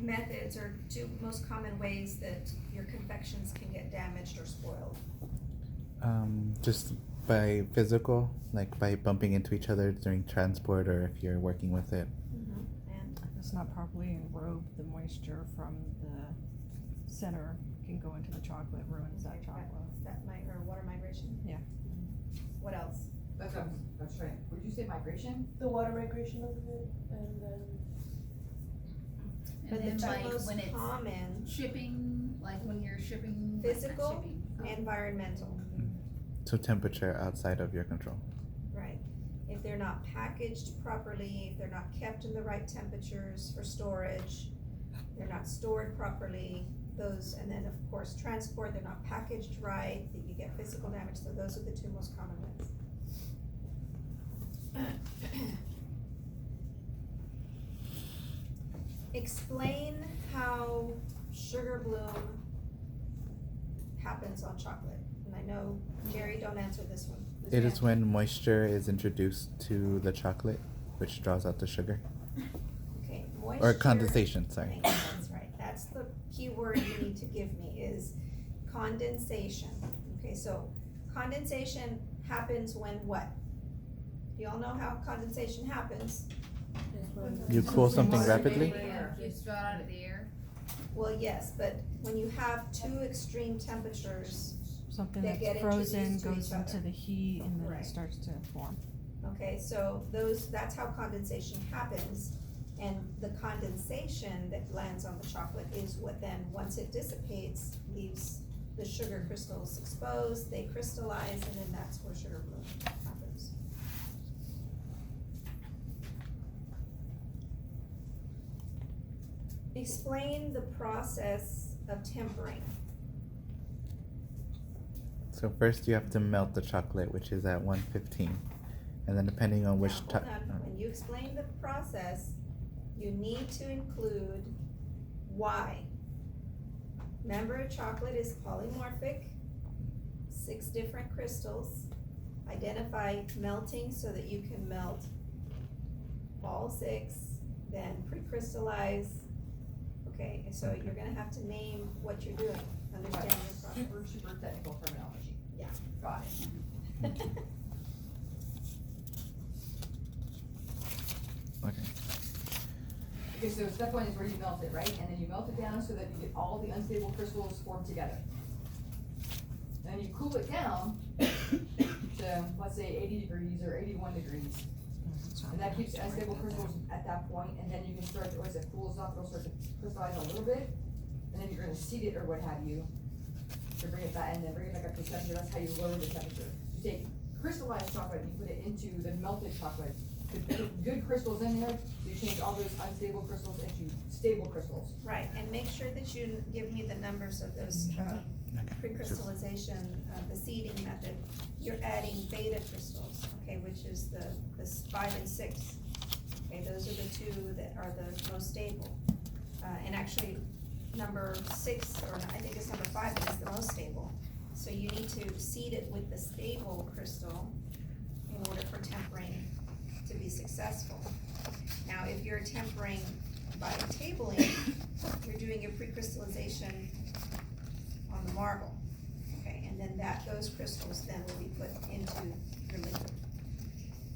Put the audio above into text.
methods or two most common ways that your confections can get damaged or spoiled? Just by physical, like by bumping into each other during transport or if you're working with it. And If it's not properly enrobed, the moisture from the center can go into the chocolate, ruins that chocolate. or water migration? Yeah. What else? That's what I was trying, would you say migration? The water migration of it, and then But the And two then like most when it's common, shipping, like when you're shipping. like, not Physical shipping, environmental, So temperature outside of your control. right? If they're not packaged properly, if they're not kept in the right temperatures for storage, they're not stored properly, those, and then of course, transport, they're not packaged right, that you get physical damage, so those are the two most common ones. Explain how sugar bloom happens on chocolate. And I know, Jerry, don't answer this one. It is when moisture is introduced to the chocolate, which draws out the sugar. Okay, moisture. Or condensation, sorry. That's right, that's the key word you need to give me is condensation. Okay, so condensation happens when what? Do y'all know how condensation happens? You cool something rapidly? Yeah, you spell it out of the air. Well, yes, but when you have two extreme temperatures, Something They get that's frozen introduced to goes each into other. the heat and then Right. it starts to form. okay, so that's how condensation happens. And the condensation that lands on the chocolate is what then, once it dissipates, leaves the sugar crystals exposed, they crystallize, and then that's where sugar bloom happens. Explain the process of tempering. So first you have to melt the chocolate, which is at 115. And then depending on which Now, hold on, when you explain the process, you need to include why. Remember, chocolate is polymorphic, 6 different crystals. Identify melting so that you can melt all 6, then pre-crystallize. Okay, so you're gonna have to name what you're doing, understand the process. Super technical terminology. Yeah. Got it. Okay. Okay, so step 1 is where you melt it, right? And then you melt it down so that you get all the unstable crystals formed together. Then you cool it down to, let's say, 80 degrees or 81 degrees. And that keeps the unstable crystals at that point, and then you can start, as it cools off, it'll start to crystallize a little bit, and then you're gonna seed it or what have you, to bring it back, and then bring it back up to temperature. That's how you lower the temperature. You take crystallized chocolate, and you put it into the melted chocolate. Put good crystals in there, you change all those unstable crystals into stable crystals. Right, and make sure that you give me the numbers of those, pre-crystallization, the seeding method. You're adding beta crystals, okay, which is the 5 and 6. Okay, those are the 2 that are the most stable. And actually, number 6, or I think it's number 5, is the most stable. So you need to seed it with the stable crystal in order for tempering to be successful. Now, if you're tempering by tabling, you're doing your pre-crystallization on the marble, okay, and then those crystals then will be put into your liquid.